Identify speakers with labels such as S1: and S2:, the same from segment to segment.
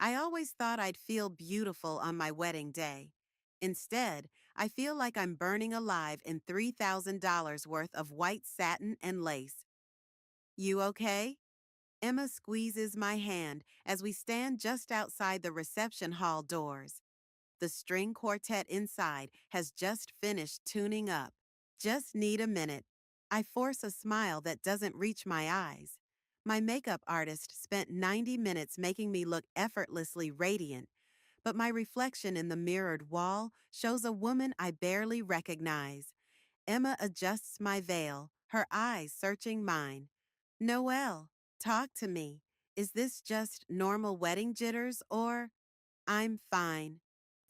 S1: I always thought I'd feel beautiful on my wedding day. Instead, I feel like I'm burning alive in $3,000 worth of white satin and lace. You okay? Emma squeezes my hand as we stand just outside the reception hall doors. The string quartet inside has just finished tuning up. Just need a minute. I force a smile that doesn't reach my eyes. My makeup artist spent 90 minutes making me look effortlessly radiant, but my reflection in the mirrored wall shows a woman I barely recognize. Emma adjusts my veil, her eyes searching mine. Noelle, talk to me. Is this just normal wedding jitters or? I'm fine.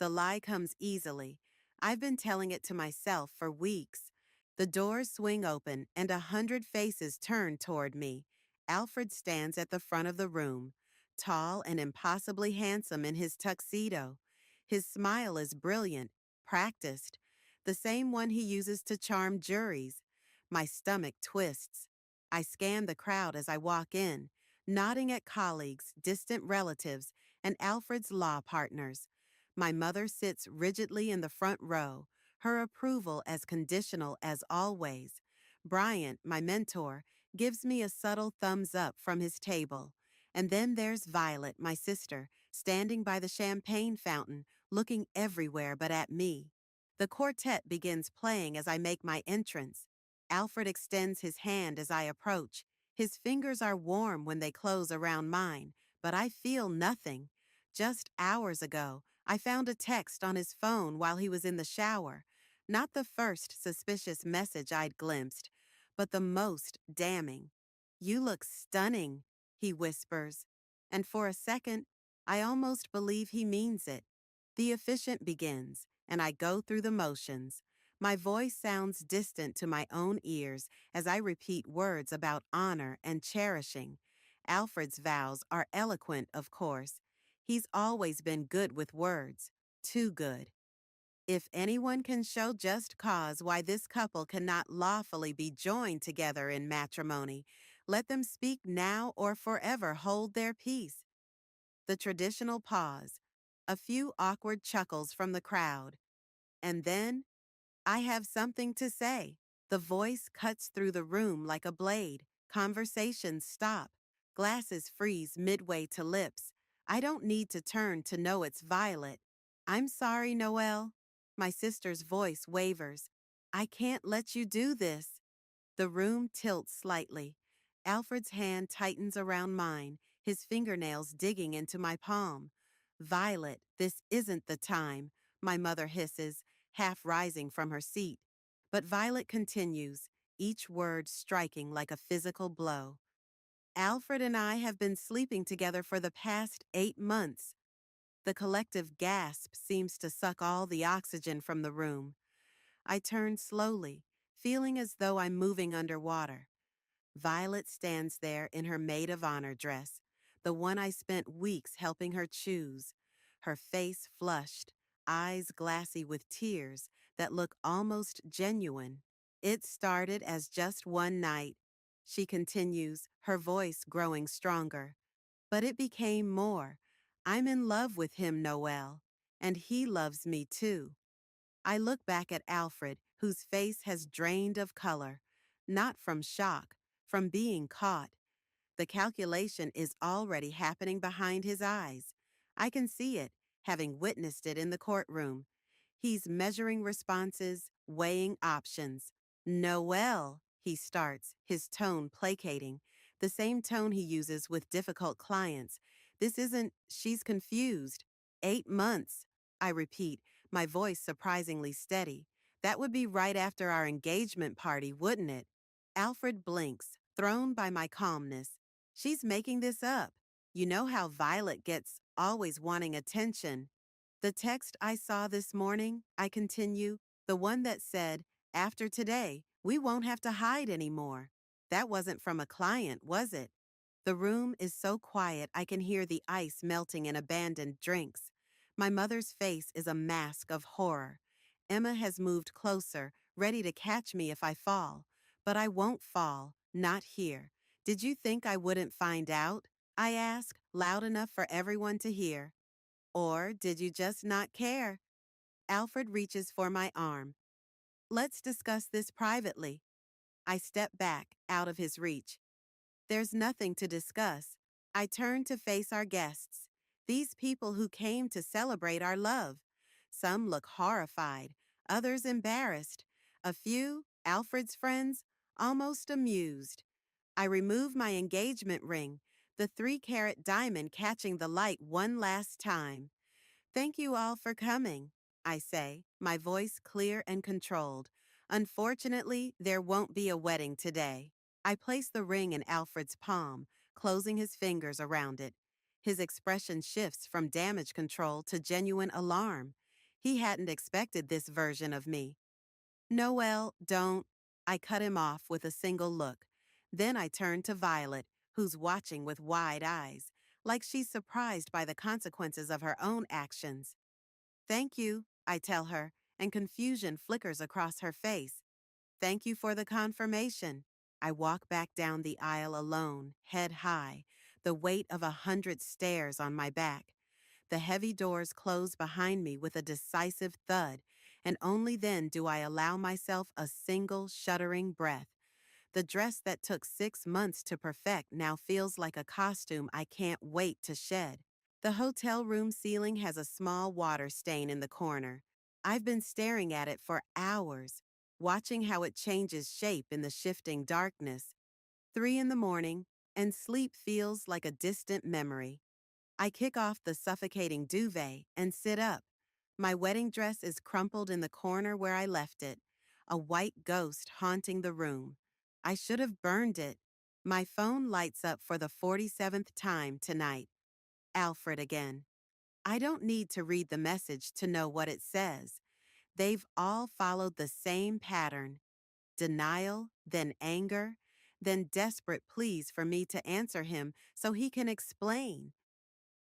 S1: The lie comes easily. I've been telling it to myself for weeks. The doors swing open and 100 faces turn toward me. Alfred stands at the front of the room, tall and impossibly handsome in his tuxedo. His smile is brilliant, practiced, the same one he uses to charm juries. My stomach twists. I scan the crowd as I walk in, nodding at colleagues, distant relatives, and Alfred's law partners. My mother sits rigidly in the front row, her approval as conditional as always. Bryant, my mentor, gives me a subtle thumbs up from his table. And then there's Violet, my sister, standing by the champagne fountain, looking everywhere but at me. The quartet begins playing as I make my entrance. Alfred extends his hand as I approach. His fingers are warm when they close around mine, but I feel nothing. Just hours ago, I found a text on his phone while he was in the shower. Not the first suspicious message I'd glimpsed, but the most damning. You look stunning, he whispers. And for a second, I almost believe he means it. The officiant begins, and I go through the motions. My voice sounds distant to my own ears as I repeat words about honor and cherishing. Alfred's vows are eloquent, of course. He's always been good with words, too good. If anyone can show just cause why this couple cannot lawfully be joined together in matrimony, let them speak now or forever hold their peace. The traditional pause, a few awkward chuckles from the crowd, and then, I have something to say. The voice cuts through the room like a blade. Conversations stop. Glasses freeze midway to lips. I don't need to turn to know it's Violet. I'm sorry, Noelle. My sister's voice wavers. I can't let you do this. The room tilts slightly. Alfred's hand tightens around mine, his fingernails digging into my palm. Violet, this isn't the time, my mother hisses, half rising from her seat. But Violet continues, each word striking like a physical blow. Alfred and I have been sleeping together for the past 8 months. The collective gasp seems to suck all the oxygen from the room. I turn slowly, feeling as though I'm moving underwater. Violet stands there in her maid of honor dress, the one I spent weeks helping her choose, her face flushed, eyes glassy with tears that look almost genuine. It started as just one night, she continues, her voice growing stronger. But it became more. I'm in love with him, Noelle, and he loves me too. I look back at Alfred, whose face has drained of color, not from shock, from being caught. The calculation is already happening behind his eyes. I can see it, having witnessed it in the courtroom. He's measuring responses, weighing options. Noelle, he starts, his tone placating, the same tone he uses with difficult clients. This isn't, she's confused. 8 months, I repeat, my voice surprisingly steady. That would be right after our engagement party, wouldn't it? Alfred blinks, thrown by my calmness. She's making this up. You know how Violet gets, always wanting attention. The text I saw this morning, I continue, the one that said, after today, we won't have to hide anymore. That wasn't from a client, was it? The room is so quiet I can hear the ice melting in abandoned drinks. My mother's face is a mask of horror. Emma has moved closer, ready to catch me if I fall. But I won't fall, not here. Did you think I wouldn't find out? I ask, loud enough for everyone to hear. Or did you just not care? Alfred reaches for my arm. Let's discuss this privately. I step back, out of his reach. There's nothing to discuss. I turn to face our guests, these people who came to celebrate our love. Some look horrified, others embarrassed. A few, Alfred's friends, almost amused. I remove my engagement ring, the 3-carat diamond catching the light one last time. Thank you all for coming, I say, my voice clear and controlled. Unfortunately, there won't be a wedding today. I place the ring in Alfred's palm, closing his fingers around it. His expression shifts from damage control to genuine alarm. He hadn't expected this version of me. Noel, don't. I cut him off with a single look. Then I turn to Violet, who's watching with wide eyes, like she's surprised by the consequences of her own actions. Thank you, I tell her, and confusion flickers across her face. Thank you for the confirmation. I walk back down the aisle alone, head high, the weight of 100 stairs on my back. The heavy doors close behind me with a decisive thud, and only then do I allow myself a single shuddering breath. The dress that took 6 months to perfect now feels like a costume I can't wait to shed. The hotel room ceiling has a small water stain in the corner. I've been staring at it for hours, watching how it changes shape in the shifting darkness. 3 in the morning, and sleep feels like a distant memory. I kick off the suffocating duvet and sit up. My wedding dress is crumpled in the corner where I left it, a white ghost haunting the room. I should have burned it. My phone lights up for the 47th time tonight. Alfred again. I don't need to read the message to know what it says. They've all followed the same pattern: denial, then anger, then desperate pleas for me to answer him so he can explain.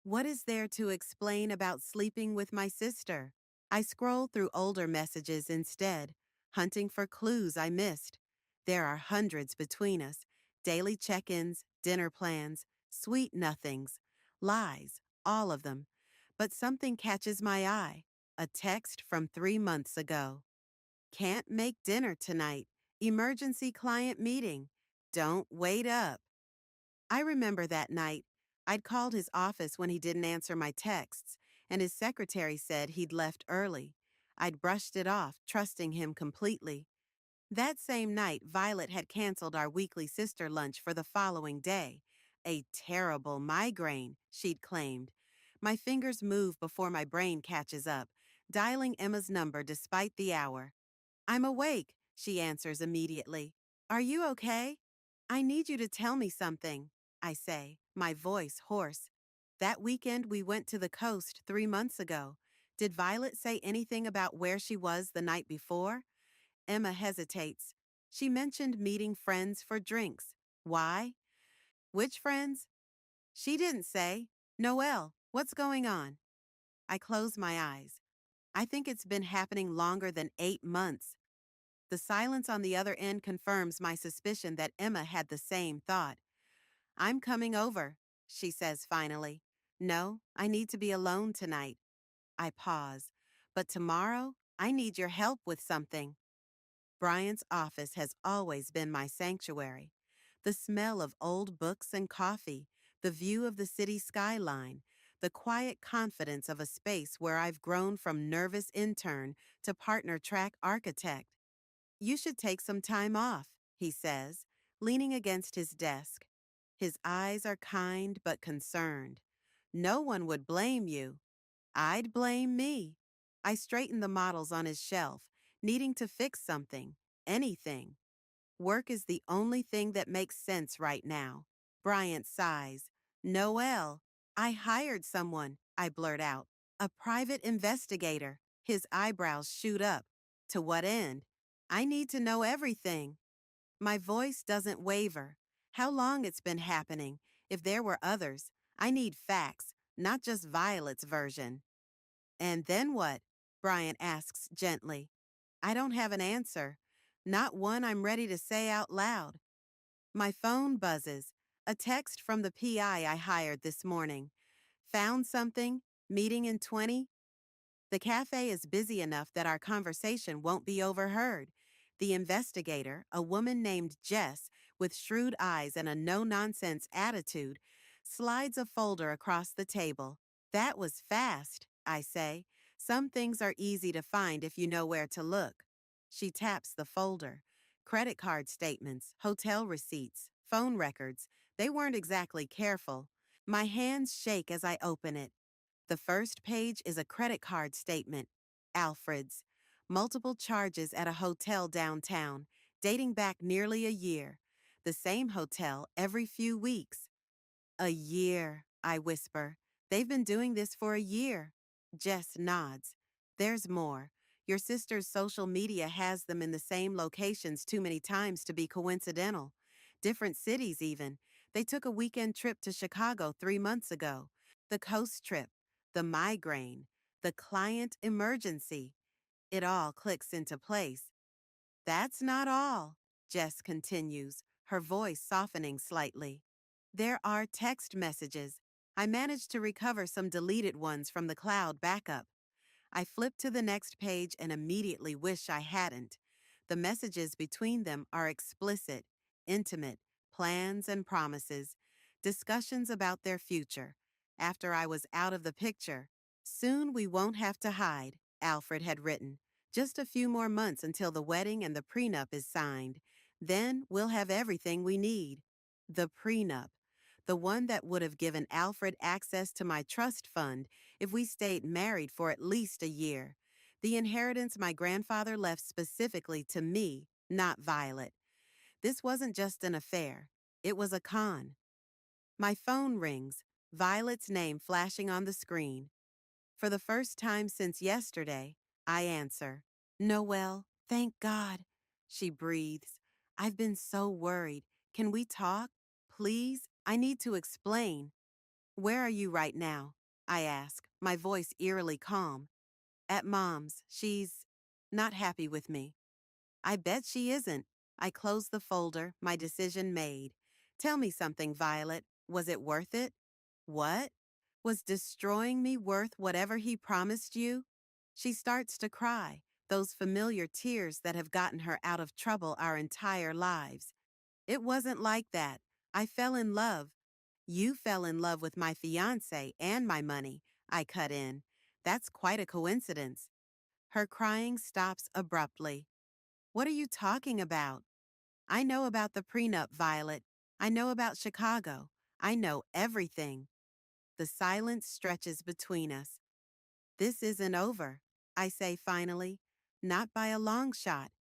S1: What is there to explain about sleeping with my sister? I scroll through older messages instead, hunting for clues I missed. There are hundreds between us: daily check ins, dinner plans, sweet nothings, lies, all of them. But something catches my eye: a text from 3 months ago. Can't make dinner tonight. Emergency client meeting. Don't wait up. I remember that night. I'd called his office when he didn't answer my texts, and his secretary said he'd left early. I'd brushed it off, trusting him completely. That same night, Violet had canceled our weekly sister lunch for the following day. A terrible migraine, she'd claimed. My fingers move before my brain catches up, dialing Emma's number despite the hour. I'm awake, she answers immediately. Are you okay? I need you to tell me something, I say, my voice hoarse. That weekend we went to the coast 3 months ago. Did Violet say anything about where she was the night before? Emma hesitates. She mentioned meeting friends for drinks. Why? Which friends? She didn't say. Noelle, what's going on? I close my eyes. I think it's been happening longer than 8 months. The silence on the other end confirms my suspicion that Emma had the same thought. I'm coming over, she says finally. No, I need to be alone tonight. I pause. But tomorrow, I need your help with something. Bryant's office has always been my sanctuary. The smell of old books and coffee, the view of the city skyline, the quiet confidence of a space where I've grown from nervous intern to partner track architect. You should take some time off, he says, leaning against his desk. His eyes are kind but concerned. No one would blame you. I'd blame me. I straighten the models on his shelf, needing to fix something, anything. Work is the only thing that makes sense right now. Bryant sighs. Noelle, I hired someone, I blurt out. A private investigator. His eyebrows shoot up. To what end? I need to know everything. My voice doesn't waver. How long it's been happening? If there were others, I need facts, not just Violet's version. And then what? Bryant asks gently. I don't have an answer. Not one I'm ready to say out loud. My phone buzzes. A text from the PI I hired this morning. Found something? Meeting in 20? The cafe is busy enough that our conversation won't be overheard. The investigator, a woman named Jess with shrewd eyes and a no nonsense attitude, slides a folder across the table. That was fast, I say. Some things are easy to find if you know where to look. She taps the folder. Credit card statements, hotel receipts, phone records. They weren't exactly careful. My hands shake as I open it. The first page is a credit card statement. Alfred's. Multiple charges at a hotel downtown, dating back nearly a year. The same hotel every few weeks. A year, I whisper. They've been doing this for a year. Jess nods. There's more. Your sister's social media has them in the same locations too many times to be coincidental. Different cities, even. They took a weekend trip to Chicago 3 months ago. The coast trip, the migraine, the client emergency. It all clicks into place. That's not all, Jess continues, her voice softening slightly. There are text messages. I managed to recover some deleted ones from the cloud backup. I flip to the next page and immediately wish I hadn't. The messages between them are explicit, intimate, plans and promises, discussions about their future. After I was out of the picture, soon we won't have to hide, Alfred had written. Just a few more months until the wedding and the prenup is signed. Then we'll have everything we need. The prenup. The one that would have given Alfred access to my trust fund if we stayed married for at least a year. The inheritance my grandfather left specifically to me, not Violet. This wasn't just an affair. It was a con. My phone rings, Violet's name flashing on the screen. For the first time since yesterday, I answer. Noelle, thank God. She breathes. I've been so worried. Can we talk? Please? I need to explain. Where are you right now? I ask, my voice eerily calm. At Mom's. She's not happy with me. I bet she isn't. I close the folder, my decision made. Tell me something, Violet. Was it worth it? What? Was destroying me worth whatever he promised you? She starts to cry, those familiar tears that have gotten her out of trouble our entire lives. It wasn't like that. I fell in love. You fell in love with my fiancé and my money, I cut in. That's quite a coincidence. Her crying stops abruptly. What are you talking about? I know about the prenup, Violet. I know about Chicago. I know everything. The silence stretches between us. This isn't over, I say finally. Not by a long shot.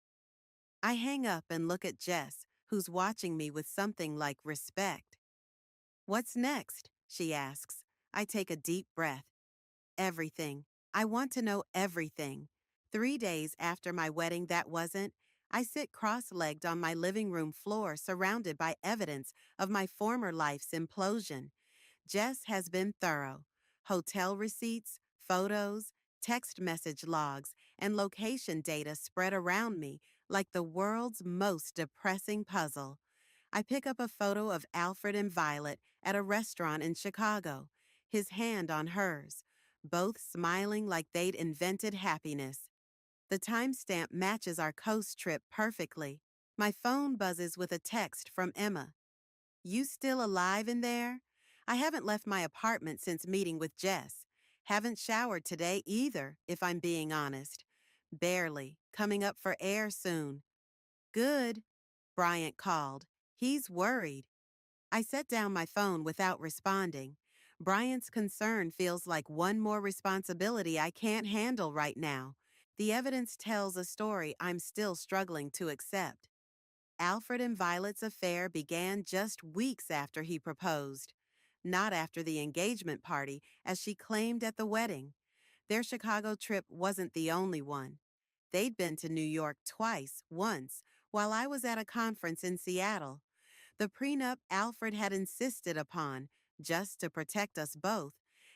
S1: I hang up and look at Jess, who's watching me with something like respect. What's next? She asks. I take a deep breath. Everything. I want to know everything. 3 days after my wedding that wasn't, I sit cross-legged on my living room floor surrounded by evidence of my former life's implosion. Jess has been thorough. Hotel receipts, photos, text message logs, and location data spread around me like the world's most depressing puzzle. I pick up a photo of Alfred and Violet at a restaurant in Chicago, his hand on hers, both smiling like they'd invented happiness. The timestamp matches our coast trip perfectly. My phone buzzes with a text from Emma. You still alive in there? I haven't left my apartment since meeting with Jess. Haven't showered today either, if I'm being honest. Barely, coming up for air soon. Good, Bryant called. He's worried. I set down my phone without responding. Bryant's concern feels like one more responsibility I can't handle right now. The evidence tells a story I'm still struggling to accept. Alfred and Violet's affair began just weeks after he proposed, not after the engagement party, as she claimed at the wedding. Their Chicago trip wasn't the only one. They'd been to New York twice, once, while I was at a conference in Seattle. The prenup Alfred had insisted upon, just to protect us both,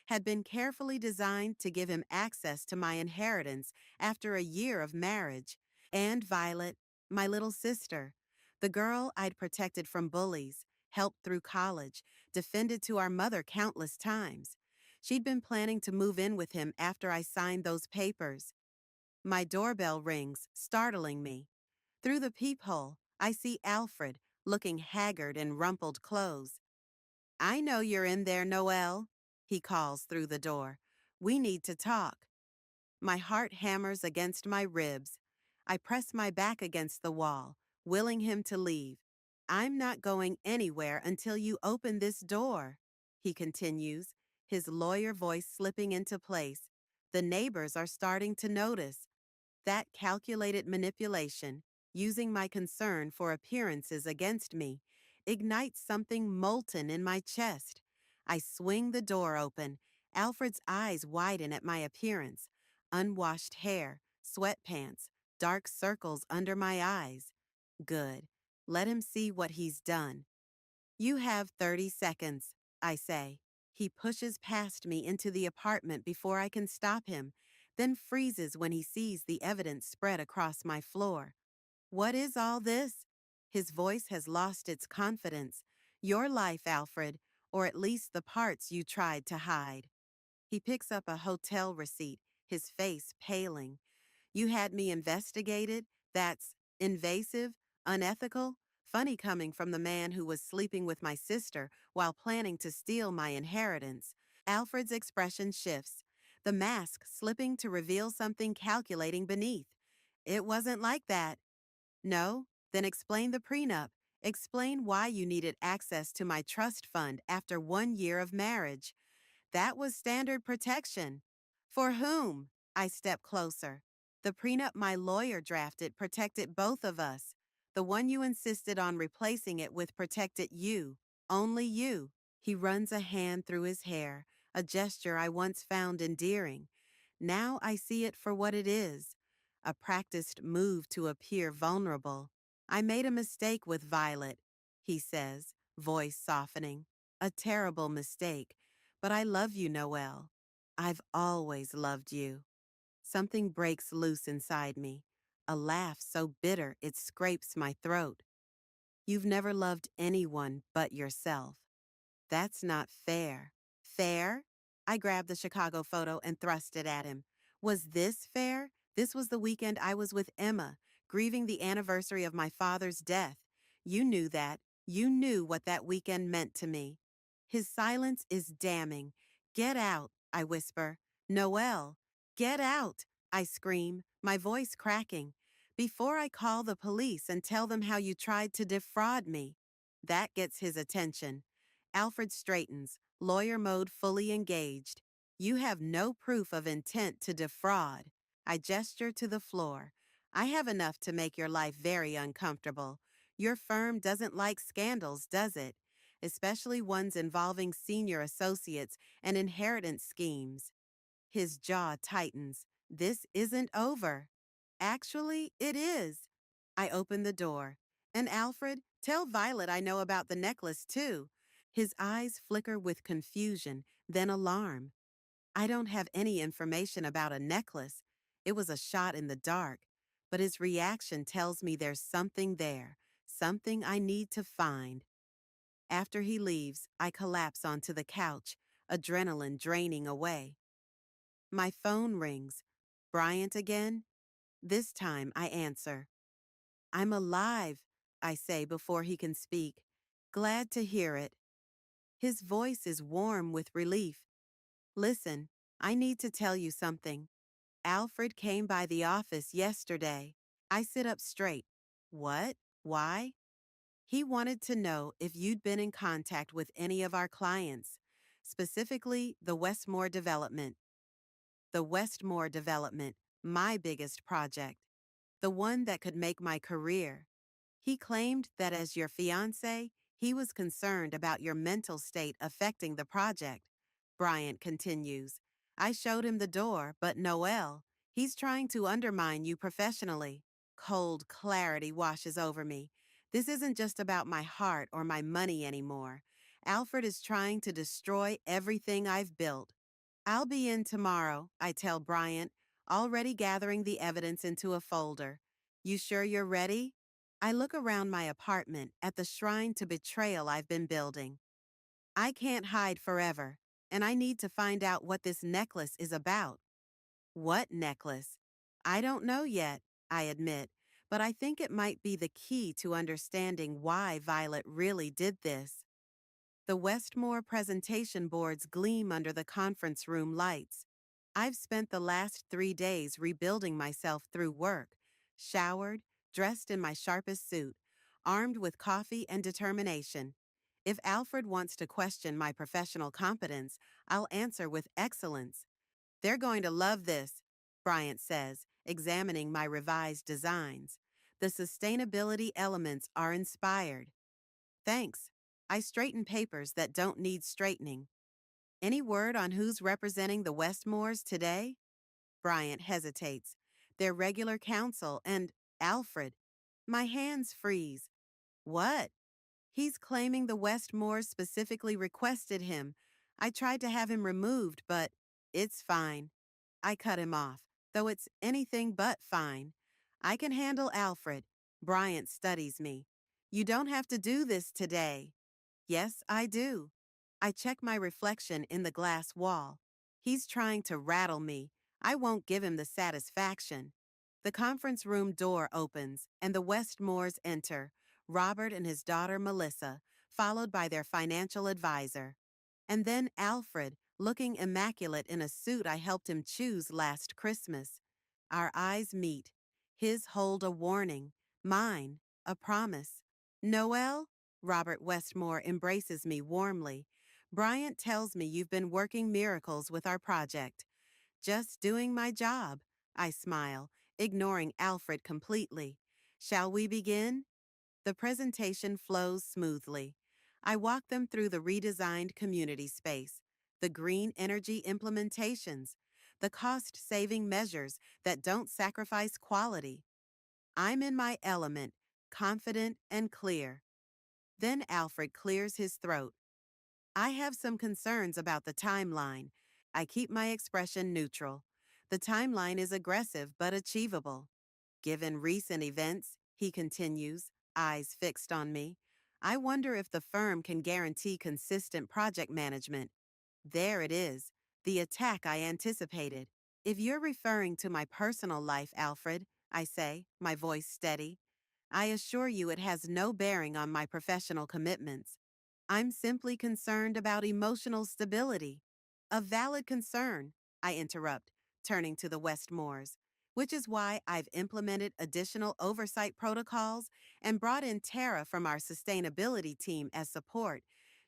S1: had been carefully designed to give him access to my inheritance after a year of marriage. And Violet, my little sister, the girl I'd protected from bullies, helped through college, defended to our mother countless times. She'd been planning to move in with him after I signed those papers. My doorbell rings, startling me. Through the peephole, I see Alfred, looking haggard in rumpled clothes. I know you're in there, Noelle, he calls through the door. We need to talk. My heart hammers against my ribs. I press my back against the wall, willing him to leave. I'm not going anywhere until you open this door, he continues, his lawyer voice slipping into place. The neighbors are starting to notice. That calculated manipulation, using my concern for appearances against me, ignites something molten in my chest. I swing the door open. Alfred's eyes widen at my appearance. Unwashed hair, sweatpants, dark circles under my eyes. Good. Let him see what he's done. You have 30 seconds, I say. He pushes past me into the apartment before I can stop him, then freezes when he sees the evidence spread across my floor. What is all this? His voice has lost its confidence. Your life, Alfred, or at least the parts you tried to hide. He picks up a hotel receipt, his face paling. You had me investigated? That's invasive, unethical, funny coming from the man who was sleeping with my sister while planning to steal my inheritance. Alfred's expression shifts, the mask slipping to reveal something calculating beneath. It wasn't like that. No? Then explain the prenup. Explain why you needed access to my trust fund after 1 year of marriage. That was standard protection. For whom? I step closer. The prenup my lawyer drafted protected both of us. The one you insisted on replacing it with protected you. Only you. He runs a hand through his hair, a gesture I once found endearing. Now I see it for what it is. A practiced move to appear vulnerable. I made a mistake with Violet, he says, voice softening. A terrible mistake. But I love you, Noelle. I've always loved you. Something breaks loose inside me, a laugh so bitter it scrapes my throat. You've never loved anyone but yourself. That's not fair. Fair? I grabbed the Chicago photo and thrust it at him. Was this fair? This was the weekend I was with Emma, grieving the anniversary of my father's death. You knew that. You knew what that weekend meant to me. His silence is damning. Get out, I whisper. Noelle, get out, I scream, my voice cracking. Before I call the police and tell them how you tried to defraud me. That gets his attention. Alfred straightens, lawyer mode fully engaged. You have no proof of intent to defraud. I gesture to the floor. I have enough to make your life very uncomfortable. Your firm doesn't like scandals, does it? Especially ones involving senior associates and inheritance schemes. His jaw tightens. This isn't over. Actually, it is. I open the door. And Alfred, tell Violet I know about the necklace, too. His eyes flicker with confusion, then alarm. I don't have any information about a necklace. It was a shot in the dark. But his reaction tells me there's something there, something I need to find. After he leaves, I collapse onto the couch, adrenaline draining away. My phone rings. Bryant again? This time I answer. I'm alive, I say before he can speak. Glad to hear it. His voice is warm with relief. Listen, I need to tell you something. Alfred came by the office yesterday. I sit up straight. What? Why? He wanted to know if you'd been in contact with any of our clients, specifically the Westmore development. The Westmore development, my biggest project, the one that could make my career. He claimed that as your fiancé, he was concerned about your mental state affecting the project. Bryant continues. I showed him the door, but Noelle, he's trying to undermine you professionally. Cold clarity washes over me. This isn't just about my heart or my money anymore. Alfred is trying to destroy everything I've built. I'll be in tomorrow, I tell Bryant, already gathering the evidence into a folder. You sure you're ready? I look around my apartment at the shrine to betrayal I've been building. I can't hide forever, and I need to find out what this necklace is about. What necklace? I don't know yet, I admit, but I think it might be the key to understanding why Violet really did this. The Westmore presentation boards gleam under the conference room lights. I've spent the last 3 days rebuilding myself through work, showered, dressed in my sharpest suit, armed with coffee and determination. If Alfred wants to question my professional competence, I'll answer with excellence. They're going to love this, Bryant says, examining my revised designs. The sustainability elements are inspired. Thanks. I straighten papers that don't need straightening. Any word on who's representing the Westmores today? Bryant hesitates. Their regular counsel and Alfred. My hands freeze. What? He's claiming the Westmores specifically requested him. I tried to have him removed, but it's fine. I cut him off, though it's anything but fine. I can handle Alfred. Bryant studies me. You don't have to do this today. Yes, I do. I check my reflection in the glass wall. He's trying to rattle me. I won't give him the satisfaction. The conference room door opens, and the Westmores enter, Robert and his daughter Melissa, followed by their financial advisor. And then Alfred, looking immaculate in a suit I helped him choose last Christmas. Our eyes meet. His hold a warning, mine a promise. Noel? Robert Westmore embraces me warmly. Bryant tells me you've been working miracles with our project. Just doing my job, I smile, ignoring Alfred completely. Shall we begin? The presentation flows smoothly. I walk them through the redesigned community space, the green energy implementations, the cost-saving measures that don't sacrifice quality. I'm in my element, confident and clear. Then Alfred clears his throat. I have some concerns about the timeline. I keep my expression neutral. The timeline is aggressive but achievable. Given recent events, he continues, eyes fixed on me, I wonder if the firm can guarantee consistent project management. There it is, the attack I anticipated. If you're referring to my personal life, Alfred, I say, my voice steady, I assure you it has no bearing on my professional commitments. I'm simply concerned about emotional stability. A valid concern, I interrupt, turning to the Westmores, which is why I've implemented additional oversight protocols and brought in Tara from our sustainability team as support.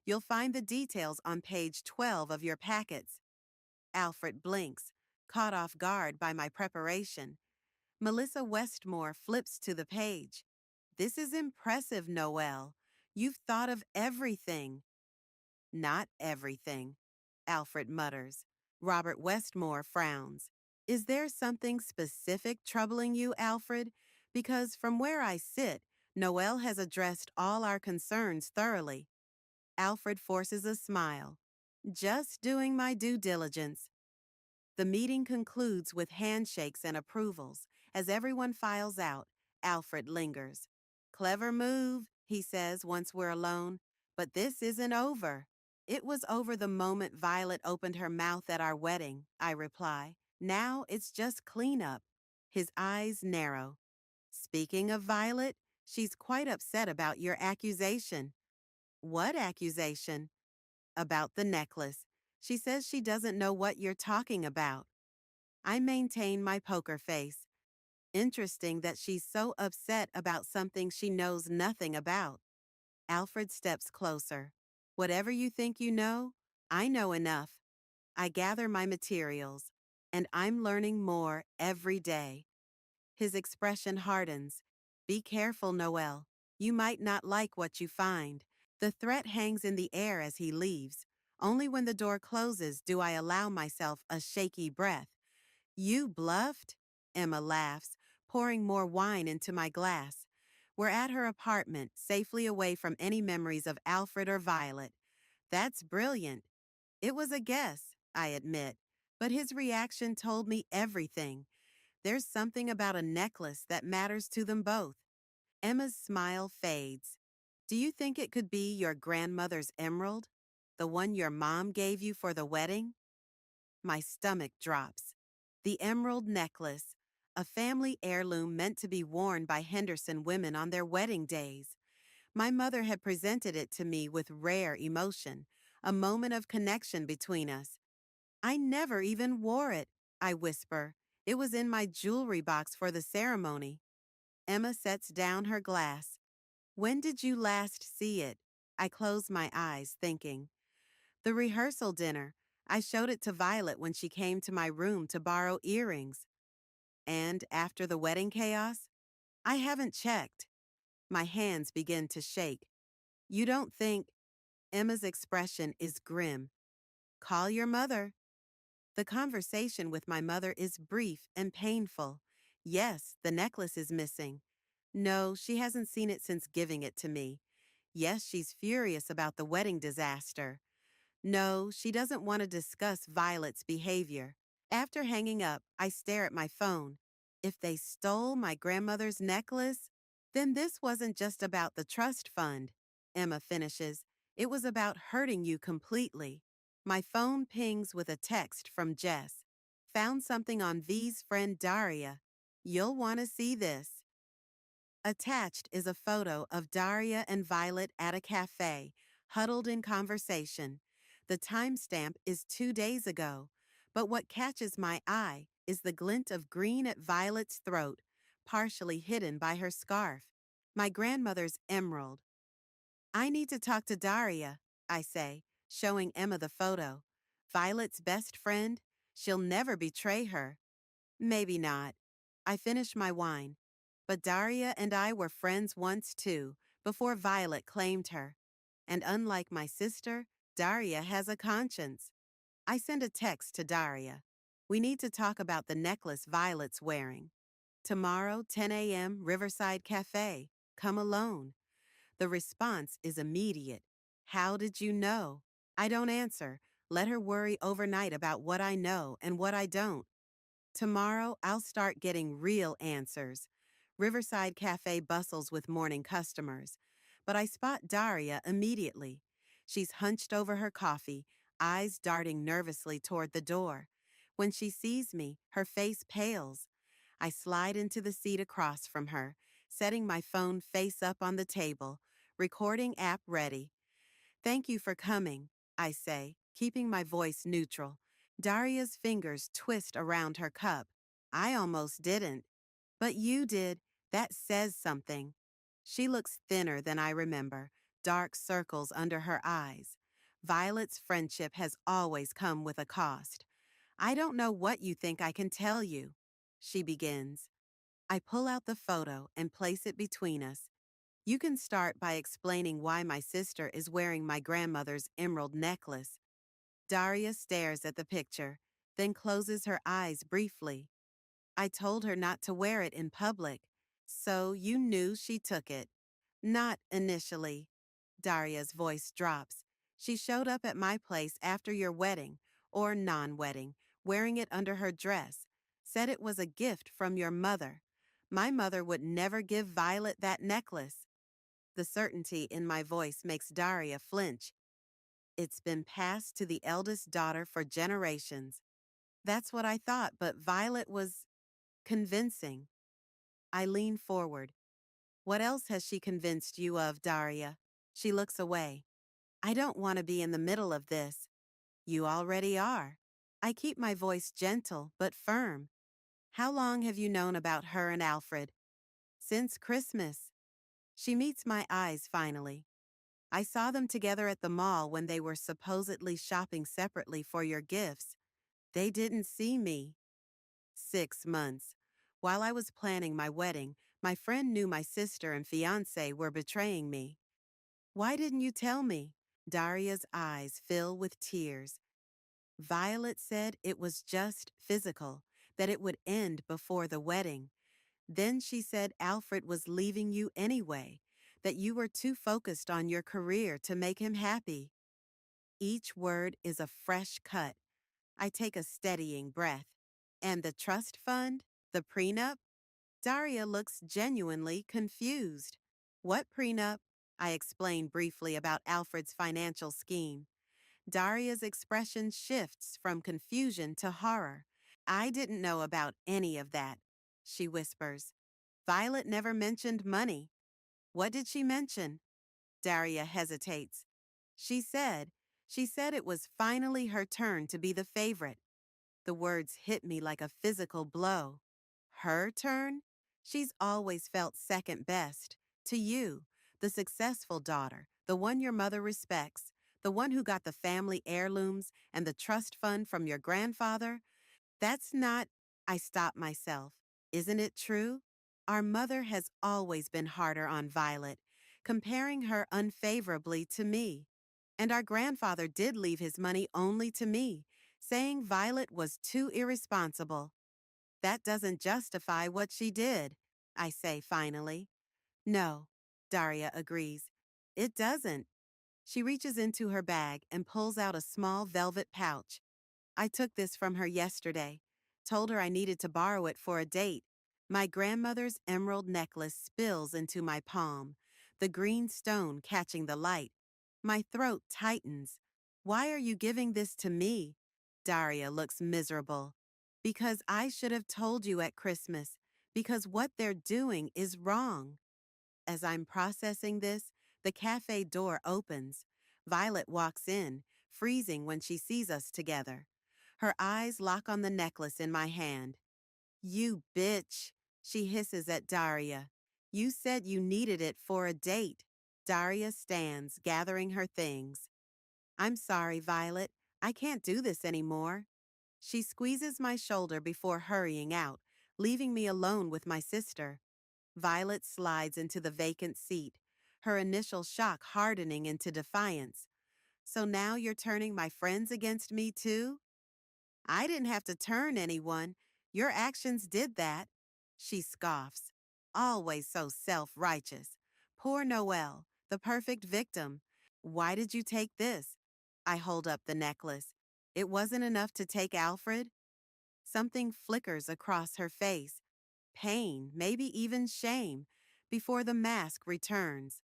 S1: You'll find the details on page 12 of your packets. Alfred blinks, caught off guard by my preparation. Melissa Westmore flips to the page. This is impressive, Noel. You've thought of everything. Not everything, Alfred mutters. Robert Westmore frowns. Is there something specific troubling you, Alfred? Because from where I sit, Noel has addressed all our concerns thoroughly. Alfred forces a smile. Just doing my due diligence. The meeting concludes with handshakes and approvals. As everyone files out, Alfred lingers. Clever move, he says once we're alone. But this isn't over. It was over the moment Violet opened her mouth at our wedding, I reply. Now it's just cleanup. His eyes narrow. Speaking of Violet, she's quite upset about your accusation. What accusation? About the necklace. She says she doesn't know what you're talking about. I maintain my poker face. Interesting that she's so upset about something she knows nothing about. Alfred steps closer. Whatever you think you know, I know enough. I gather my materials, and I'm learning more every day. His expression hardens. Be careful, Noel. You might not like what you find. The threat hangs in the air as he leaves. Only when the door closes do I allow myself a shaky breath. You bluffed? Emma laughs, pouring more wine into my glass. We're at her apartment, safely away from any memories of Alfred or Violet. That's brilliant. It was a guess, I admit, but his reaction told me everything. There's something about a necklace that matters to them both. Emma's smile fades. Do you think it could be your grandmother's emerald? The one your mom gave you for the wedding? My stomach drops. The emerald necklace, a family heirloom meant to be worn by Henderson women on their wedding days. My mother had presented it to me with rare emotion, a moment of connection between us. I never even wore it, I whisper. It was in my jewelry box for the ceremony. Emma sets down her glass. When did you last see it? I close my eyes, thinking. The rehearsal dinner. I showed it to Violet when she came to my room to borrow earrings. And after the wedding chaos? I haven't checked. My hands begin to shake. You don't think... Emma's expression is grim. Call your mother. The conversation with my mother is brief and painful. Yes, the necklace is missing. No, she hasn't seen it since giving it to me. Yes, she's furious about the wedding disaster. No, she doesn't want to discuss Violet's behavior. After hanging up, I stare at my phone. If they stole my grandmother's necklace, then this wasn't just about the trust fund. Emma finishes. It was about hurting you completely. My phone pings with a text from Jess. Found something on V's friend Daria. You'll want to see this. Attached is a photo of Daria and Violet at a cafe, huddled in conversation. The timestamp is 2 days ago, but what catches my eye is the glint of green at Violet's throat, partially hidden by her scarf. My grandmother's emerald. I need to talk to Daria, I say, showing Emma the photo. Violet's best friend? She'll never betray her. Maybe not. I finish my wine. But Daria and I were friends once too, before Violet claimed her. And unlike my sister, Daria has a conscience. I send a text to Daria. We need to talk about the necklace Violet's wearing. Tomorrow, 10 a.m., Riverside Cafe. Come alone. The response is immediate. How did you know? I don't answer. Let her worry overnight about what I know and what I don't. Tomorrow, I'll start getting real answers. Riverside Cafe bustles with morning customers, but I spot Daria immediately. She's hunched over her coffee, eyes darting nervously toward the door. When she sees me, her face pales. I slide into the seat across from her, setting my phone face up on the table, recording app ready. Thank you for coming, I say, keeping my voice neutral. Daria's fingers twist around her cup. I almost didn't. But you did. That says something. She looks thinner than I remember, dark circles under her eyes. Violet's friendship has always come with a cost. I don't know what you think I can tell you. She begins. I pull out the photo and place it between us. You can start by explaining why my sister is wearing my grandmother's emerald necklace. Daria stares at the picture, then closes her eyes briefly. I told her not to wear it in public. So you knew she took it. Not initially. Daria's voice drops. She showed up at my place after your wedding, or non-wedding, wearing it under her dress. Said it was a gift from your mother. My mother would never give Violet that necklace. The certainty in my voice makes Daria flinch. It's been passed to the eldest daughter for generations. That's what I thought, but Violet was convincing. I lean forward. What else has she convinced you of, Daria? She looks away. I don't want to be in the middle of this. You already are. I keep my voice gentle but firm. How long have you known about her and Alfred? Since Christmas. She meets my eyes finally. I saw them together at the mall when they were supposedly shopping separately for your gifts. They didn't see me. 6 months. While I was planning my wedding, my friend knew my sister and fiancé were betraying me. Why didn't you tell me? Daria's eyes fill with tears. Violet said it was just physical, that it would end before the wedding. Then she said Alfred was leaving you anyway, that you were too focused on your career to make him happy. Each word is a fresh cut. I take a steadying breath. And the trust fund? The prenup? Daria looks genuinely confused. What prenup? I explain briefly about Alfred's financial scheme. Daria's expression shifts from confusion to horror. I didn't know about any of that, she whispers. Violet never mentioned money. What did she mention? Daria hesitates. She said, she said it was finally her turn to be the favorite. The words hit me like a physical blow. Her turn? She's always felt second best. To you, the successful daughter, the one your mother respects, the one who got the family heirlooms and the trust fund from your grandfather. That's not, I stop myself. Isn't it true? Our mother has always been harder on Violet, comparing her unfavorably to me. And our grandfather did leave his money only to me, saying Violet was too irresponsible. That doesn't justify what she did, I say finally. No, Daria agrees. It doesn't. She reaches into her bag and pulls out a small velvet pouch. I took this from her yesterday. Told her I needed to borrow it for a date. My grandmother's emerald necklace spills into my palm, the green stone catching the light. My throat tightens. Why are you giving this to me? Daria looks miserable. Because I should have told you at Christmas. Because what they're doing is wrong. As I'm processing this, the cafe door opens. Violet walks in, freezing when she sees us together. Her eyes lock on the necklace in my hand. You bitch, she hisses at Daria. You said you needed it for a date. Daria stands, gathering her things. I'm sorry, Violet. I can't do this anymore. She squeezes my shoulder before hurrying out, leaving me alone with my sister. Violet slides into the vacant seat, her initial shock hardening into defiance. So now you're turning my friends against me too? I didn't have to turn anyone. Your actions did that. She scoffs. Always so self-righteous. Poor Noelle, the perfect victim. Why did you take this? I hold up the necklace. It wasn't enough to take Alfred? Something flickers across her face. Pain, maybe even shame, before the mask returns.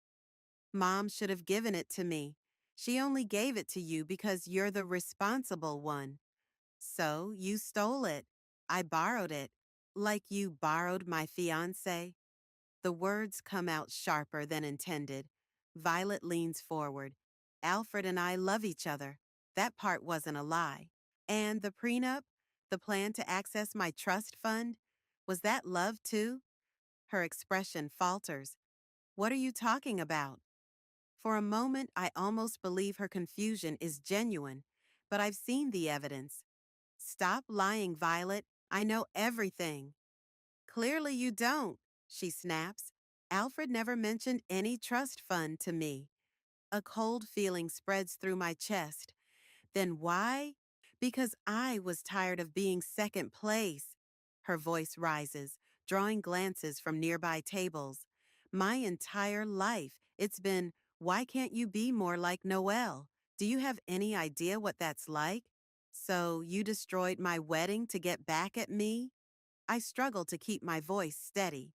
S1: Mom should have given it to me. She only gave it to you because you're the responsible one. So you stole it. I borrowed it. Like you borrowed my fiancé. The words come out sharper than intended. Violet leans forward. Alfred and I love each other. That part wasn't a lie. And the prenup? The plan to access my trust fund? Was that love too? Her expression falters. What are you talking about? For a moment, I almost believe her confusion is genuine, but I've seen the evidence. Stop lying, Violet. I know everything. Clearly you don't, she snaps. Alfred never mentioned any trust fund to me. A cold feeling spreads through my chest. Then why? Because I was tired of being second place. Her voice rises, drawing glances from nearby tables. My entire life, it's been, why can't you be more like Noelle? Do you have any idea what that's like? So you destroyed my wedding to get back at me? I struggle to keep my voice steady.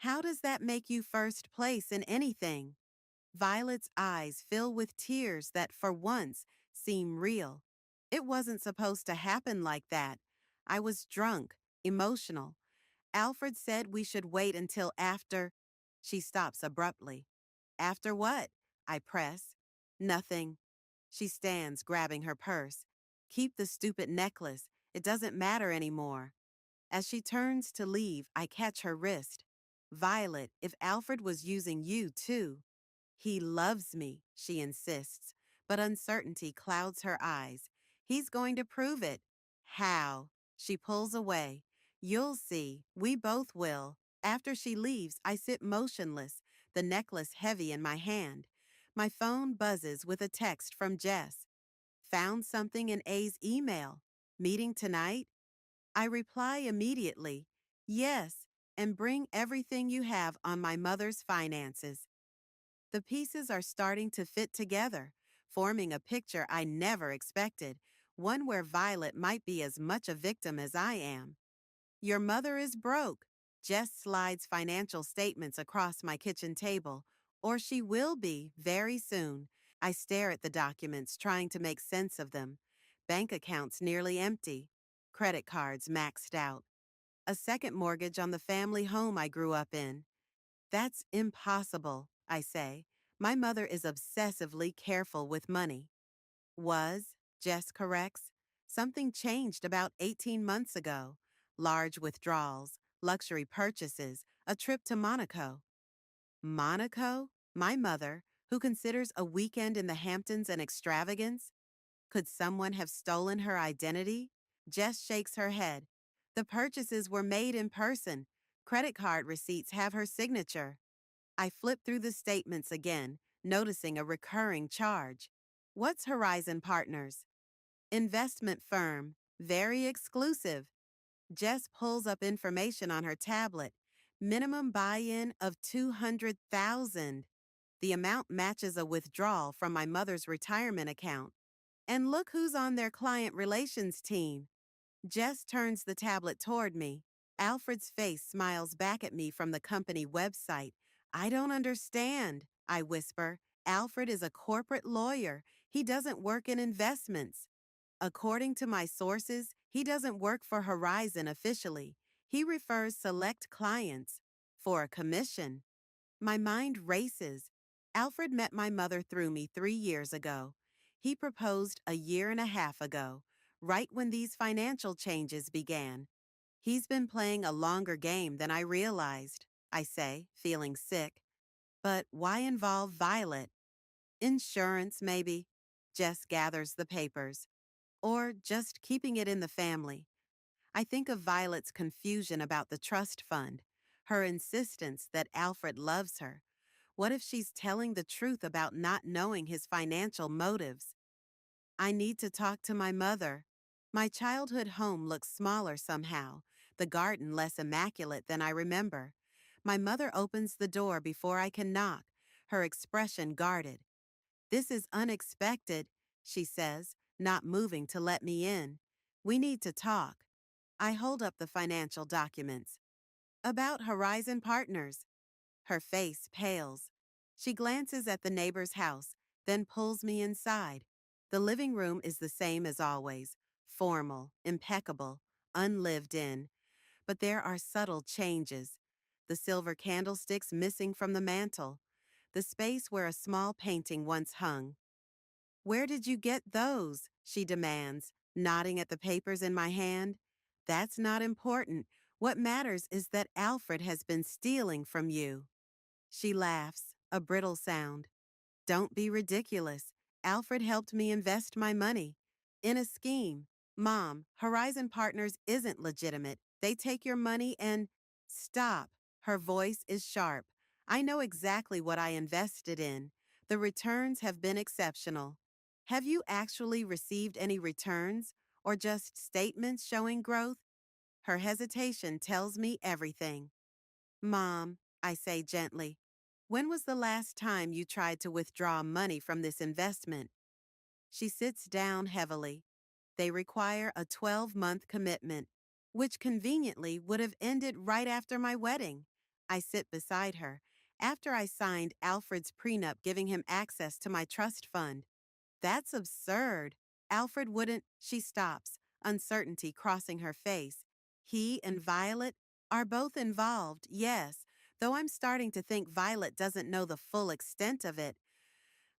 S1: How does that make you first place in anything? Violet's eyes fill with tears that, for once, seem real. It wasn't supposed to happen like that. I was drunk, emotional. Alfred said we should wait until after. She stops abruptly. After what? I press. Nothing. She stands, grabbing her purse. Keep the stupid necklace. It doesn't matter anymore. As she turns to leave, I catch her wrist. Violet, if Alfred was using you too. He loves me, she insists, but uncertainty clouds her eyes. He's going to prove it. How? She pulls away. You'll see. We both will. After she leaves, I sit motionless, the necklace heavy in my hand. My phone buzzes with a text from Jess. Found something in A's email. Meeting tonight? I reply immediately. Yes, and bring everything you have on my mother's finances. The pieces are starting to fit together, forming a picture I never expected, one where Violet might be as much a victim as I am. Your mother is broke. Jess slides financial statements across my kitchen table, or she will be very soon. I stare at the documents, trying to make sense of them. Bank accounts nearly empty, credit cards maxed out, a second mortgage on the family home I grew up in. That's impossible, I say. My mother is obsessively careful with money. Was, Jess corrects. Something changed about 18 months ago. Large withdrawals, luxury purchases, a trip to Monaco. Monaco? My mother, who considers a weekend in the Hamptons an extravagance? Could someone have stolen her identity? Jess shakes her head. The purchases were made in person. Credit card receipts have her signature. I flip through the statements again, noticing a recurring charge. What's Horizon Partners? Investment firm. Very exclusive. Jess pulls up information on her tablet. Minimum buy-in of $200,000. The amount matches a withdrawal from my mother's retirement account. And look who's on their client relations team. Jess turns the tablet toward me. Alfred's face smiles back at me from the company website. I don't understand, I whisper. Alfred is a corporate lawyer. He doesn't work in investments. According to my sources, he doesn't work for Horizon officially. He refers select clients for a commission. My mind races. Alfred met my mother through me 3 years ago. He proposed a year and a half ago, right when these financial changes began. He's been playing a longer game than I realized, I say, feeling sick. But why involve Violet? Insurance, maybe. Jess gathers the papers. Or just keeping it in the family. I think of Violet's confusion about the trust fund, her insistence that Alfred loves her. What if she's telling the truth about not knowing his financial motives? I need to talk to my mother. My childhood home looks smaller somehow, the garden less immaculate than I remember. My mother opens the door before I can knock, her expression guarded. This is unexpected, she says, not moving to let me in. We need to talk. I hold up the financial documents. About Horizon Partners. Her face pales. She glances at the neighbor's house, then pulls me inside. The living room is the same as always, formal, impeccable, unlived in. But there are subtle changes. The silver candlesticks missing from the mantel. The space where a small painting once hung. Where did you get those? She demands, nodding at the papers in my hand. That's not important. What matters is that Alfred has been stealing from you. She laughs, a brittle sound. Don't be ridiculous. Alfred helped me invest my money. In a scheme. Mom, Horizon Partners isn't legitimate. They take your money and… Stop. Her voice is sharp. I know exactly what I invested in. The returns have been exceptional. Have you actually received any returns, or just statements showing growth? Her hesitation tells me everything. Mom, I say gently, when was the last time you tried to withdraw money from this investment? She sits down heavily. They require a 12-month commitment, which conveniently would have ended right after my wedding. I sit beside her, after I signed Alfred's prenup giving him access to my trust fund. That's absurd. Alfred wouldn't… She stops, uncertainty crossing her face. He and Violet are both involved, yes, though I'm starting to think Violet doesn't know the full extent of it.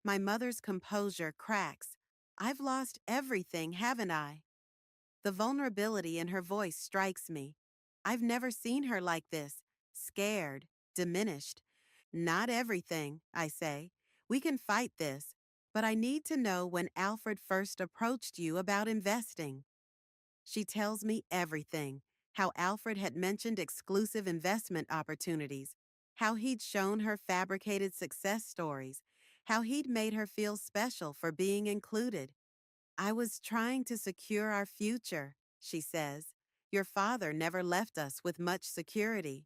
S1: My mother's composure cracks. I've lost everything, haven't I? The vulnerability in her voice strikes me. I've never seen her like this, scared, diminished. Not everything, I say. We can fight this, but I need to know when Alfred first approached you about investing. She tells me everything, how Alfred had mentioned exclusive investment opportunities, how he'd shown her fabricated success stories, how he'd made her feel special for being included. I was trying to secure our future, she says. Your father never left us with much security.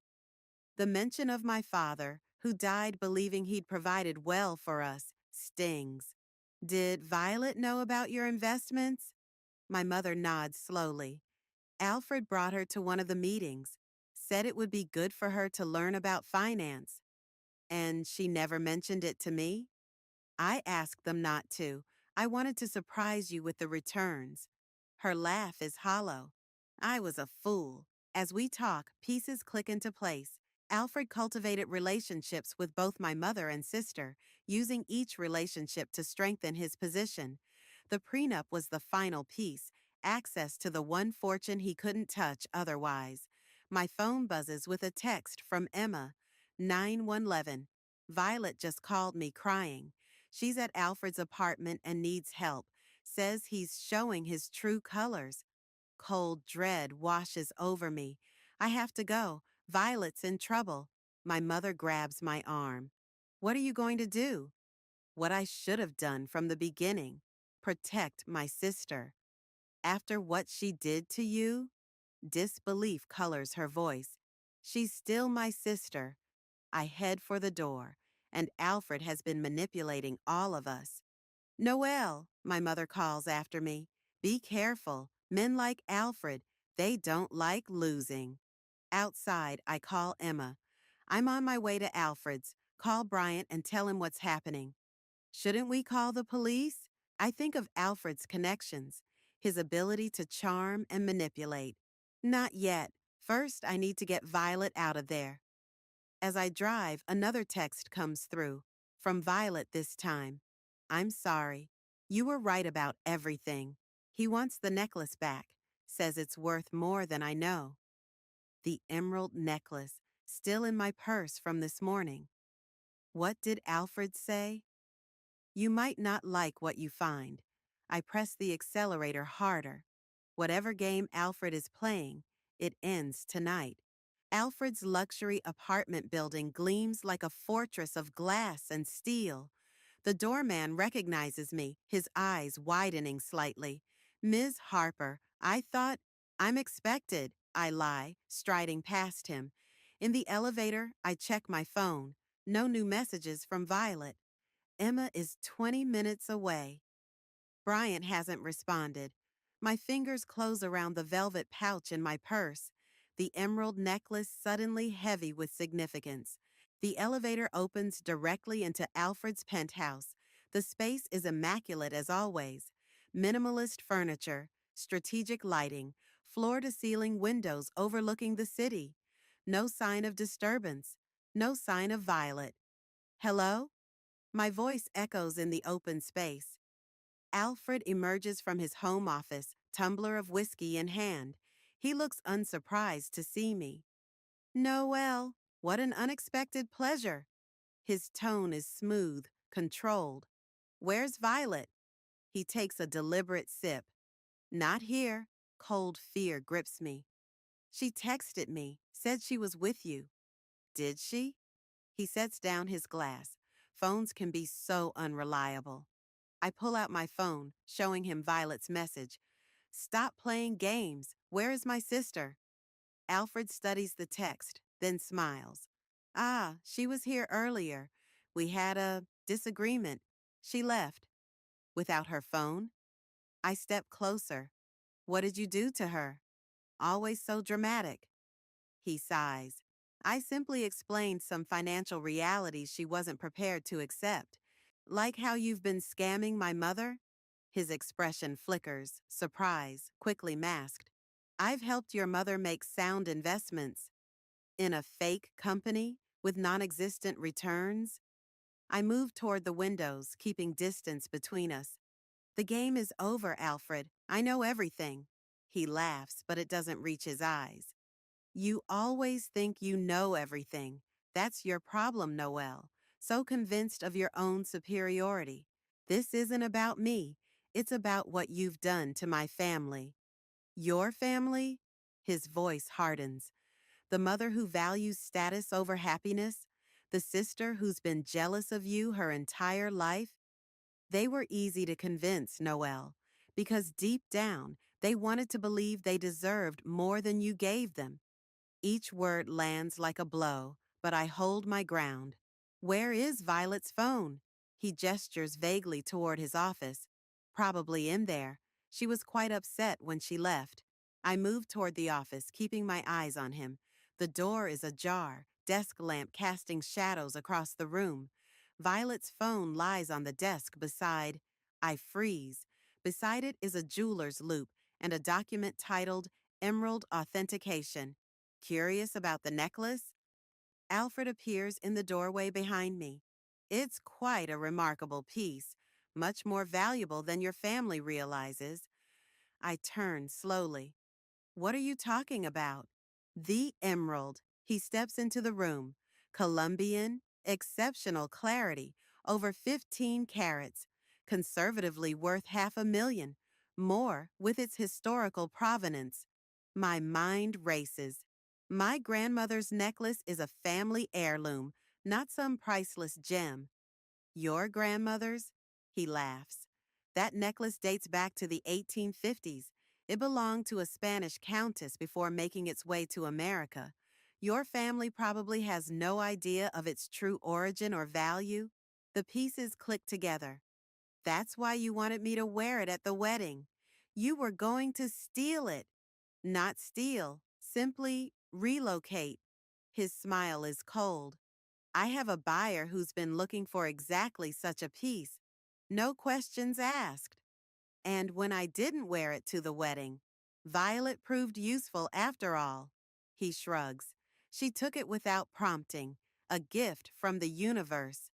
S1: The mention of my father, who died believing he'd provided well for us, stings. Did Violet know about your investments? My mother nods slowly. Alfred brought her to one of the meetings. said it would be good for her to learn about finance. And she never mentioned it to me? I asked them not to. I wanted to surprise you with the returns. Her laugh is hollow. I was a fool. As we talk, pieces click into place. Alfred cultivated relationships with both my mother and sister, using each relationship to strengthen his position. The prenup was the final piece, access to the one fortune he couldn't touch otherwise. My phone buzzes with a text from Emma. 911. Violet just called me crying. She's at Alfred's apartment and needs help. Says he's showing his true colors. Cold dread washes over me. I have to go. Violet's in trouble. My mother grabs my arm. What are you going to do? What I should have done from the beginning. Protect my sister. After what she did to you? Disbelief colors her voice. She's still my sister. I head for the door, and Alfred has been manipulating all of us. Noelle, my mother calls after me. Be careful. Men like Alfred, they don't like losing. Outside, I call Emma. I'm on my way to Alfred's. Call Bryant and tell him what's happening. Shouldn't we call the police? I think of Alfred's connections, his ability to charm and manipulate. Not yet. First, I need to get Violet out of there. As I drive, another text comes through. From Violet this time. I'm sorry. You were right about everything. He wants the necklace back. Says it's worth more than I know. The emerald necklace, still in my purse from this morning. What did Alfred say? You might not like what you find. I press the accelerator harder. Whatever game Alfred is playing, it ends tonight. Alfred's luxury apartment building gleams like a fortress of glass and steel. The doorman recognizes me, his eyes widening slightly. Ms. Harper, I thought, I'm expected, I lie, striding past him. In the elevator, I check my phone. No new messages from Violet. Emma is 20 minutes away. Bryant hasn't responded. My fingers close around the velvet pouch in my purse, the emerald necklace suddenly heavy with significance. The elevator opens directly into Alfred's penthouse. The space is immaculate as always. Minimalist furniture, strategic lighting, floor-to-ceiling windows overlooking the city. No sign of disturbance. No sign of Violet. Hello? My voice echoes in the open space. Alfred emerges from his home office, tumbler of whiskey in hand. He looks unsurprised to see me. Noel, what an unexpected pleasure. His tone is smooth, controlled. Where's Violet? He takes a deliberate sip. Not here. Cold fear grips me. She texted me, said she was with you. Did she? He sets down his glass. Phones can be so unreliable. I pull out my phone, showing him Violet's message. Stop playing games. Where is my sister? Alfred studies the text, then smiles. Ah, she was here earlier. We had a disagreement. She left. Without her phone? I step closer. What did you do to her? Always so dramatic. He sighs. I simply explained some financial realities she wasn't prepared to accept. Like how you've been scamming my mother? His expression flickers, surprise, quickly masked. I've helped your mother make sound investments. In a fake company with non-existent returns? I move toward the windows, keeping distance between us. The game is over, Alfred. I know everything. He laughs, but it doesn't reach his eyes. You always think you know everything. That's your problem, Noelle. So convinced of your own superiority. This isn't about me. It's about what you've done to my family. Your family? His voice hardens. The mother who values status over happiness? The sister who's been jealous of you her entire life? They were easy to convince, Noelle, because deep down, they wanted to believe they deserved more than you gave them. Each word lands like a blow, but I hold my ground. Where is Violet's phone? He gestures vaguely toward his office. Probably in there. She was quite upset when she left. I move toward the office, keeping my eyes on him. The door is ajar, desk lamp casting shadows across the room. Violet's phone lies on the desk beside. I freeze. Beside it is a jeweler's loop and a document titled Emerald Authentication. Curious about the necklace? Alfred appears in the doorway behind me. It's quite a remarkable piece, much more valuable than your family realizes. I turn slowly. What are you talking about? The emerald. He steps into the room. Colombian, exceptional clarity, over 15 carats, conservatively worth $500,000, more with its historical provenance. My mind races. My grandmother's necklace is a family heirloom, not some priceless gem. Your grandmother's? He laughs. That necklace dates back to the 1850s. It belonged to a Spanish countess before making its way to America. Your family probably has no idea of its true origin or value. The pieces click together. That's why you wanted me to wear it at the wedding. You were going to steal it. Not steal, simply relocate. His smile is cold. I have a buyer who's been looking for exactly such a piece. No questions asked. And when I didn't wear it to the wedding, Violet proved useful after all. He shrugs. She took it without prompting, a gift from the universe.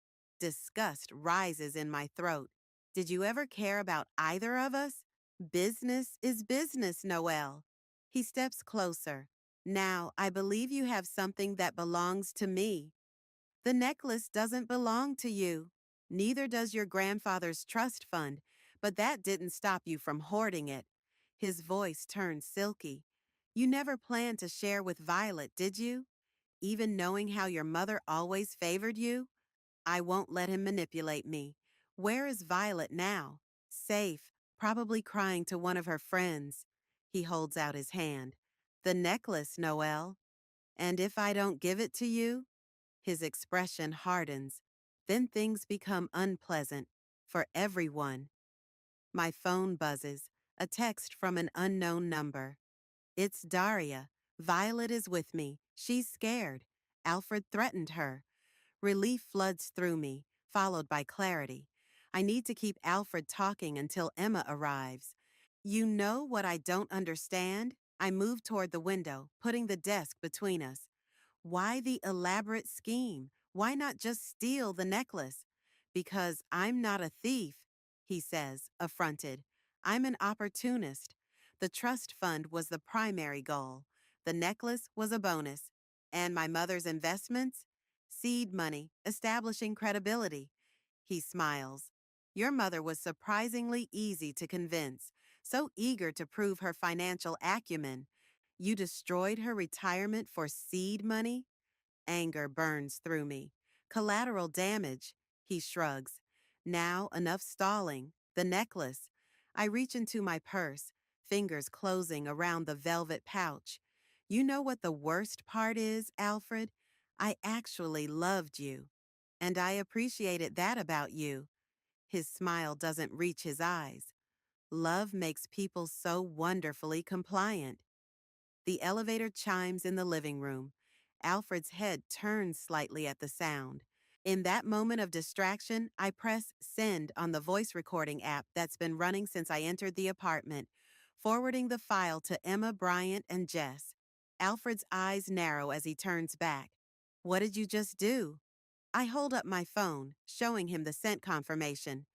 S1: Disgust rises in my throat. Did you ever care about either of us? Business is business, Noel. He steps closer. Now, I believe you have something that belongs to me. The necklace doesn't belong to you. Neither does your grandfather's trust fund, but that didn't stop you from hoarding it. His voice turned silky. You never planned to share with Violet, did you? Even knowing how your mother always favored you? I won't let him manipulate me. Where is Violet now? Safe, probably crying to one of her friends. He holds out his hand. The necklace, Noel. And if I don't give it to you? His expression hardens. Then things become unpleasant for everyone. My phone buzzes, a text from an unknown number. It's Daria. Violet is with me. She's scared. Alfred threatened her. Relief floods through me, followed by clarity. I need to keep Alfred talking until Emma arrives. You know what I don't understand? I move toward the window, putting the desk between us. Why the elaborate scheme? Why not just steal the necklace? Because I'm not a thief, he says, affronted. I'm an opportunist. The trust fund was the primary goal. The necklace was a bonus. And my mother's investments? Seed money, establishing credibility. He smiles. Your mother was surprisingly easy to convince, so eager to prove her financial acumen. You destroyed her retirement for seed money? Anger burns through me. Collateral damage, he shrugs. Now enough stalling. The necklace. I reach into my purse, fingers closing around the velvet pouch. You know what the worst part is, Alfred? I actually loved you. And I appreciated that about you. His smile doesn't reach his eyes. Love makes people so wonderfully compliant. The elevator chimes in the living room. Alfred's head turns slightly at the sound. In that moment of distraction, I press send on the voice recording app that's been running since I entered the apartment, forwarding the file to Emma, Bryant, and Jess. Alfred's eyes narrow as he turns back. What did you just do? I hold up my phone, showing him the sent confirmation.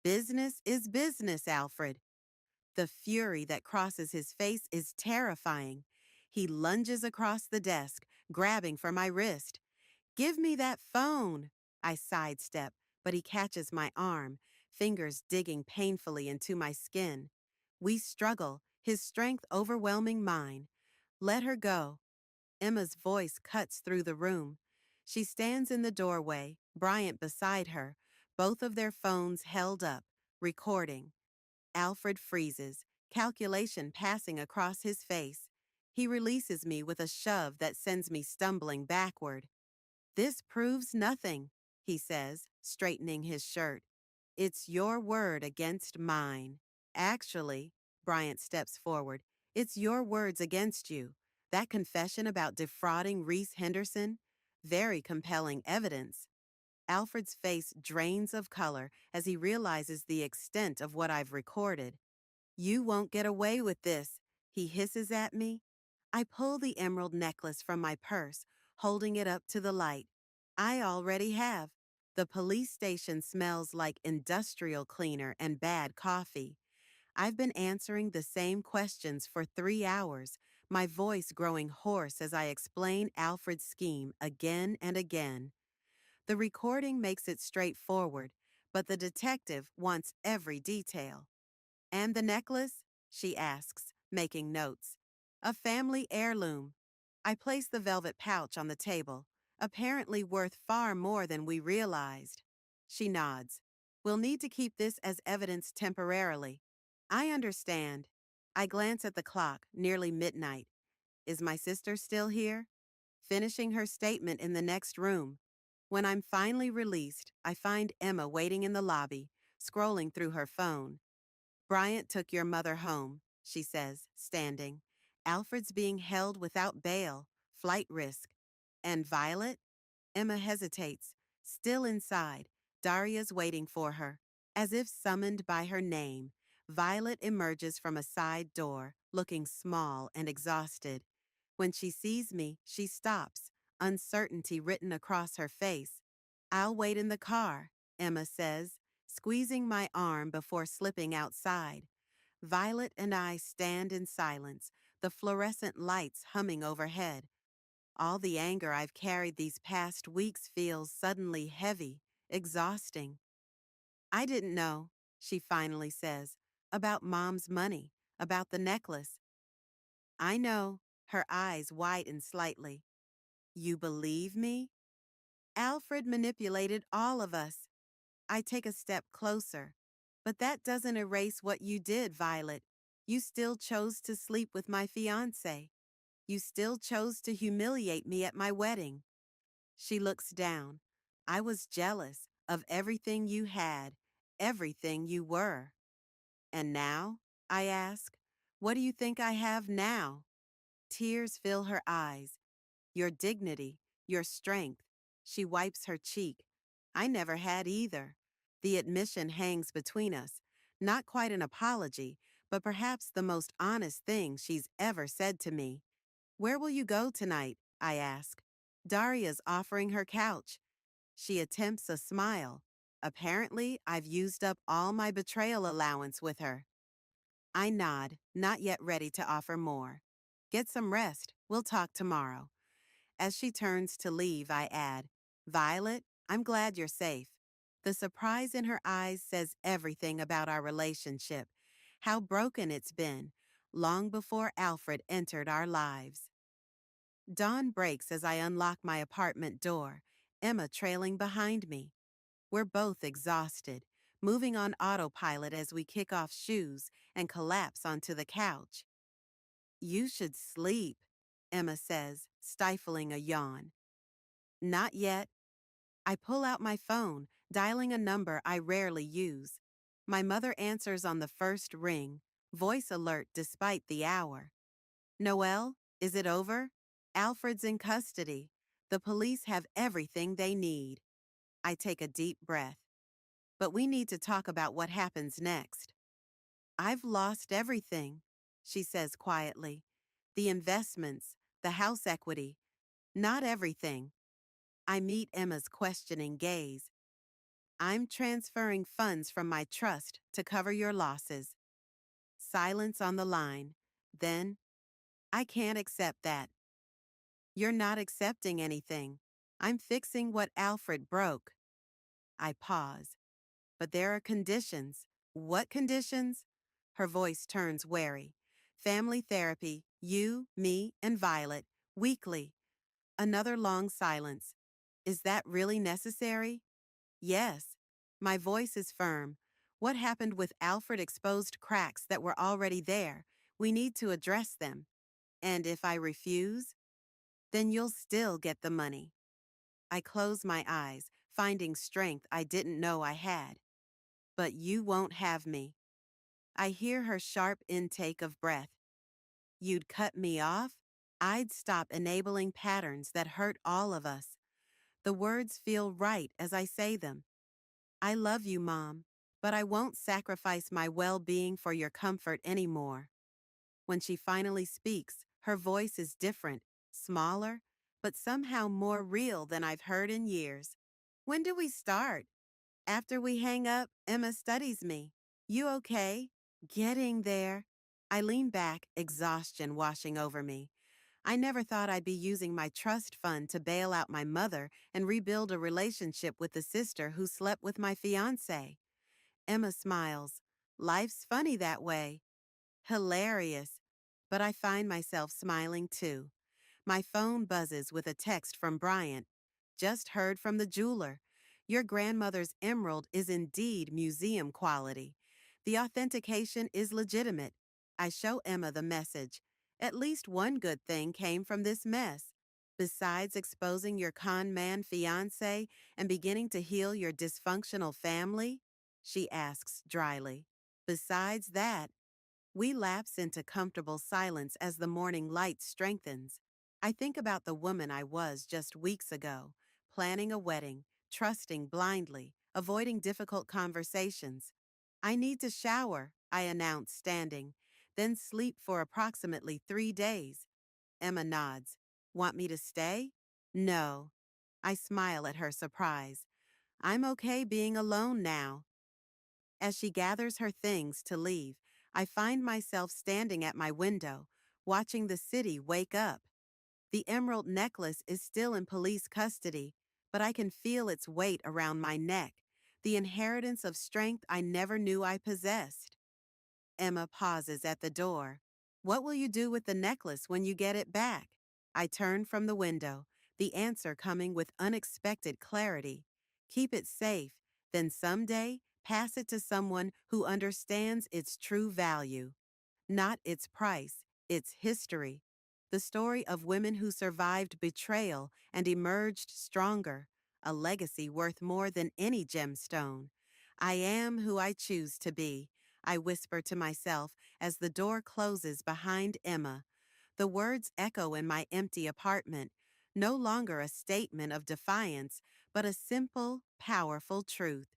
S1: Business is business, Alfred. The fury that crosses his face is terrifying. He lunges across the desk, grabbing for my wrist. Give me that phone! I sidestep, but he catches my arm, fingers digging painfully into my skin. We struggle, his strength overwhelming mine. Let her go. Emma's voice cuts through the room. She stands in the doorway, Bryant beside her, both of their phones held up, recording. Alfred freezes, calculation passing across his face. He releases me with a shove that sends me stumbling backward. This proves nothing, he says, straightening his shirt. It's your word against mine. Actually, Bryant steps forward, it's your words against you. That confession about defrauding Reese Henderson? Very compelling evidence. Alfred's face drains of color as he realizes the extent of what I've recorded. You won't get away with this, he hisses at me. I pull the emerald necklace from my purse, holding it up to the light. I already have. The police station smells like industrial cleaner and bad coffee. I've been answering the same questions for 3 hours, my voice growing hoarse as I explain Alfred's scheme again and again. The recording makes it straightforward, but the detective wants every detail. And the necklace? She asks, making notes. A family heirloom. I place the velvet pouch on the table, apparently worth far more than we realized. She nods. We'll need to keep this as evidence temporarily. I understand. I glance at the clock, nearly midnight. Is my sister still here? Finishing her statement in the next room. When I'm finally released, I find Emma waiting in the lobby, scrolling through her phone. Bryant took your mother home, she says, standing. Alfred's being held without bail, flight risk. And Violet? Emma hesitates. Still inside, Daria's waiting for her. As if summoned by her name, Violet emerges from a side door, looking small and exhausted. When she sees me, she stops, uncertainty written across her face. I'll wait in the car, Emma says, squeezing my arm before slipping outside. Violet and I stand in silence, the fluorescent lights humming overhead. All the anger I've carried these past weeks feels suddenly heavy, exhausting. I didn't know, she finally says, about Mom's money, about the necklace. I know, her eyes widen slightly. You believe me? Alfred manipulated all of us. I take a step closer. But that doesn't erase what you did, Violet. You still chose to sleep with my fiancé. You still chose to humiliate me at my wedding. She looks down. I was jealous of everything you had, everything you were. And now? I ask. What do you think I have now? Tears fill her eyes. Your dignity, your strength. She wipes her cheek. I never had either. The admission hangs between us. Not quite an apology, but perhaps the most honest thing she's ever said to me. Where will you go tonight? I ask. Daria's offering her couch. She attempts a smile. Apparently, I've used up all my betrayal allowance with her. I nod, not yet ready to offer more. Get some rest. We'll talk tomorrow. As she turns to leave, I add, Violet, I'm glad you're safe. The surprise in her eyes says everything about our relationship, how broken it's been, long before Alfred entered our lives. Dawn breaks as I unlock my apartment door, Emma trailing behind me. We're both exhausted, moving on autopilot as we kick off shoes and collapse onto the couch. You should sleep, Emma says, stifling a yawn. Not yet. I pull out my phone, dialing a number I rarely use. My mother answers on the first ring, voice alert despite the hour. Noelle, is it over? Alfred's in custody. The police have everything they need. I take a deep breath. But we need to talk about what happens next. I've lost everything, she says quietly. The investments, the house equity. Not everything. I meet Emma's questioning gaze. I'm transferring funds from my trust to cover your losses. Silence on the line. Then, I can't accept that. You're not accepting anything. I'm fixing what Alfred broke. I pause. But there are conditions. What conditions? Her voice turns wary. Family therapy, you, me, and Violet, weekly. Another long silence. Is that really necessary? Yes. My voice is firm. What happened with Alfred exposed cracks that were already there. We need to address them. And if I refuse, then you'll still get the money. I close my eyes, finding strength I didn't know I had. But you won't have me. I hear her sharp intake of breath. You'd cut me off? I'd stop enabling patterns that hurt all of us. The words feel right as I say them. I love you, Mom, but I won't sacrifice my well being for your comfort anymore. When she finally speaks, her voice is different, smaller, but somehow more real than I've heard in years. When do we start? After we hang up, Emma studies me. You okay? Getting there. I lean back, exhaustion washing over me. I never thought I'd be using my trust fund to bail out my mother and rebuild a relationship with the sister who slept with my fiance. Emma smiles. Life's funny that way. Hilarious. But I find myself smiling too. My phone buzzes with a text from Bryant. Just heard from the jeweler. Your grandmother's emerald is indeed museum quality. The authentication is legitimate. I show Emma the message. At least one good thing came from this mess. Besides exposing your con man fiance and beginning to heal your dysfunctional family? She asks dryly. Besides that, we lapse into comfortable silence as the morning light strengthens. I think about the woman I was just weeks ago, planning a wedding, trusting blindly, avoiding difficult conversations. I need to shower, I announce, standing, then sleep for approximately 3 days. Emma nods. Want me to stay? No. I smile at her surprise. I'm okay being alone now. As she gathers her things to leave, I find myself standing at my window, watching the city wake up. The emerald necklace is still in police custody, but I can feel its weight around my neck, the inheritance of strength I never knew I possessed. Emma pauses at the door. What will you do with the necklace when you get it back? I turn from the window, the answer coming with unexpected clarity. Keep it safe, then someday pass it to someone who understands its true value. Not its price, its history. The story of women who survived betrayal and emerged stronger, a legacy worth more than any gemstone. I am who I choose to be, I whisper to myself as the door closes behind Emma. The words echo in my empty apartment, no longer a statement of defiance, but a simple, powerful truth.